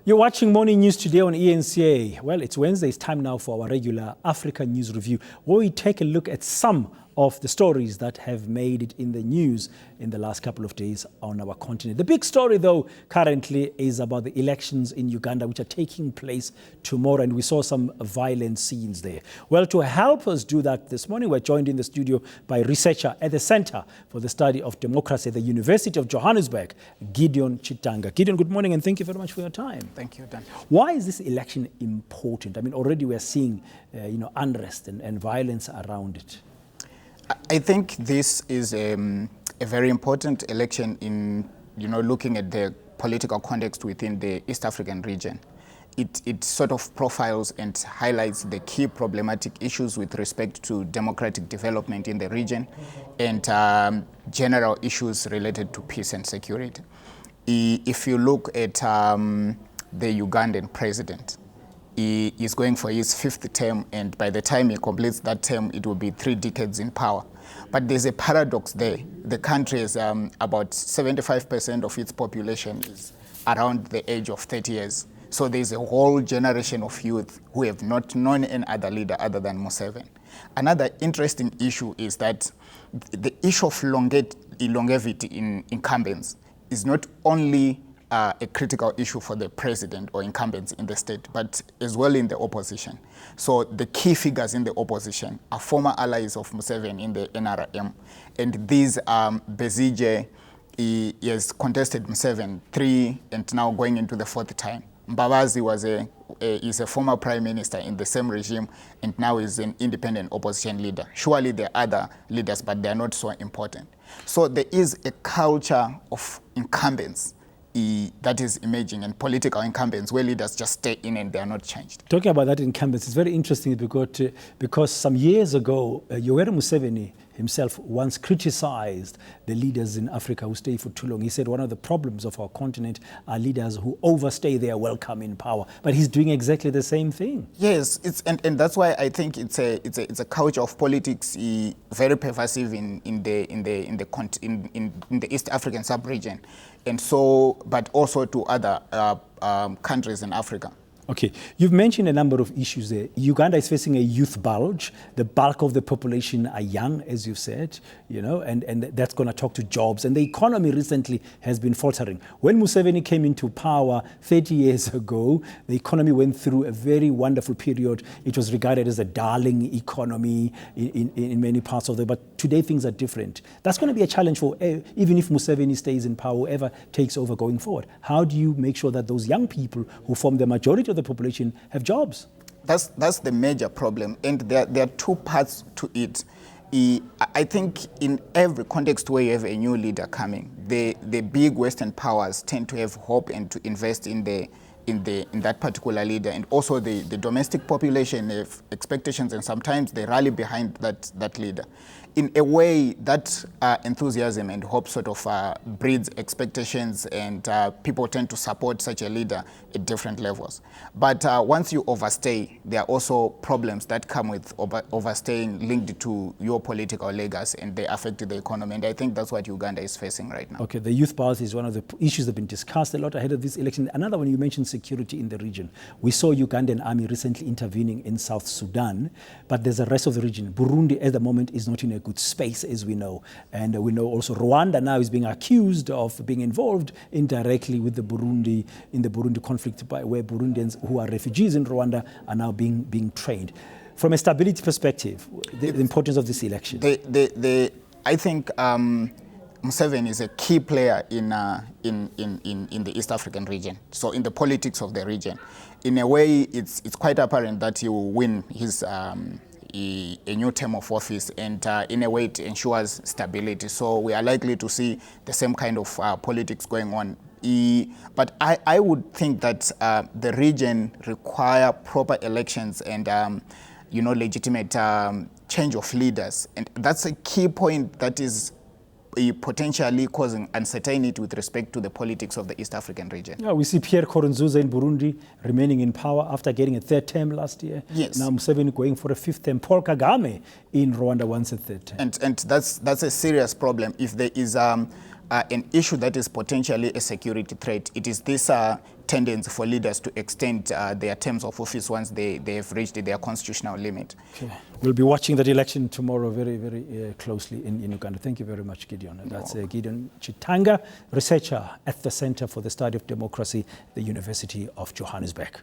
You're watching Morning News today on eNCA. Well, it's Wednesday. It's time now for our regular Africa News Review, where we take a look at some of the stories that have made it in the news in the last couple of days on our continent. The big story, though, currently is about the elections in Uganda, which are taking place tomorrow, and we saw some violent scenes there. Well, to help us do that this morning, we're joined in the studio by researcher at the Center for the Study of Democracy at the University of Johannesburg, Gideon Chitanga. Gideon, good morning, and thank you very much for your time. Thank you, Dan. Why is this election important? I mean, already we're seeing, unrest and violence around it. I think this is a very important election in, looking at the political context within the East African region. It sort of profiles and highlights the key problematic issues with respect to democratic development in the region and general issues related to peace and security. If you look at the Ugandan president, he is going for his 5th term, and by the time he completes that term, it will be 3 decades in power. But there's a paradox there. The country is about 75% of its population is around the age of 30 years. So there's a whole generation of youth who have not known any other leader other than Museveni. Another interesting issue is that the issue of longevity in incumbents is not only a critical issue for the president or incumbents in the state, but as well in the opposition. So the key figures in the opposition are former allies of Museveni in the NRM. And these Besigye, he has contested Museveni 3 and now going into the 4th time. Mbabazi is a former prime minister in the same regime and now is an independent opposition leader. Surely there are other leaders, but they are not so important. So there is a culture of incumbents that is emerging, and political incumbents where leaders just stay in and they are not changed. Talking about that incumbents, it's very interesting because some years ago, Yoweri Museveni himself once criticized the leaders in Africa who stay for too long. He said one of the problems of our continent are leaders who overstay their welcome in power. But he's doing exactly the same thing. Yes, and that's why I think it's a culture of politics very pervasive in the East African sub-region, and so, but also to other countries in Africa. Okay, you've mentioned a number of issues there. Uganda is facing a youth bulge. The bulk of the population are young, as you said, and that's going to talk to jobs. And the economy recently has been faltering. When Museveni came into power 30 years ago, the economy went through a very wonderful period. It was regarded as a darling economy in many parts of the, but today things are different. That's going to be a challenge for, even if Museveni stays in power, whoever takes over going forward. How do you make sure that those young people who form the majority of the population have jobs? That's the major problem, and there are 2 parts to it. I think in every context where you have a new leader coming, the big Western powers tend to have hope and to invest in that particular leader, and also the domestic population have expectations, and sometimes they rally behind that leader. In a way, that enthusiasm and hope sort of breeds expectations, and people tend to support such a leader at different levels. But once you overstay, there are also problems that come with overstaying linked to your political legacy, and they affect the economy. And I think that's what Uganda is facing right now. Okay, the youth policy is one of the issues that have been discussed a lot ahead of this election. Another one, you mentioned security in the region. We saw Ugandan army recently intervening in South Sudan, but there's the rest of the region. Burundi at the moment is not in a good space, as we know. And we know also Rwanda now is being accused of being involved indirectly with the Burundi conflict, where Burundians who are refugees in Rwanda are now being trained. From a stability perspective, the importance of this election. I think Museveni is a key player in the East African region, so in the politics of the region. In a way, it's quite apparent that he will win his a new term of office, and in a way it ensures stability. So we are likely to see the same kind of politics going on. But I would think that the region require proper elections and legitimate change of leaders, and that's a key point that is potentially causing uncertainty with respect to the politics of the East African region. Yeah, we see Pierre Nkurunziza in Burundi remaining in power after getting a 3rd term last year. Yes. Now Museveni going for a 5th term. Paul Kagame in Rwanda wants a 3rd term. And that's a serious problem. If there is an issue that is potentially a security threat, it is this tendency for leaders to extend their terms of office once they have reached their constitutional limit. Okay. We'll be watching that election tomorrow very, very closely in Uganda. Thank you very much, Gideon. That's Gideon Chitanga, researcher at the Center for the Study of Democracy, the University of Johannesburg.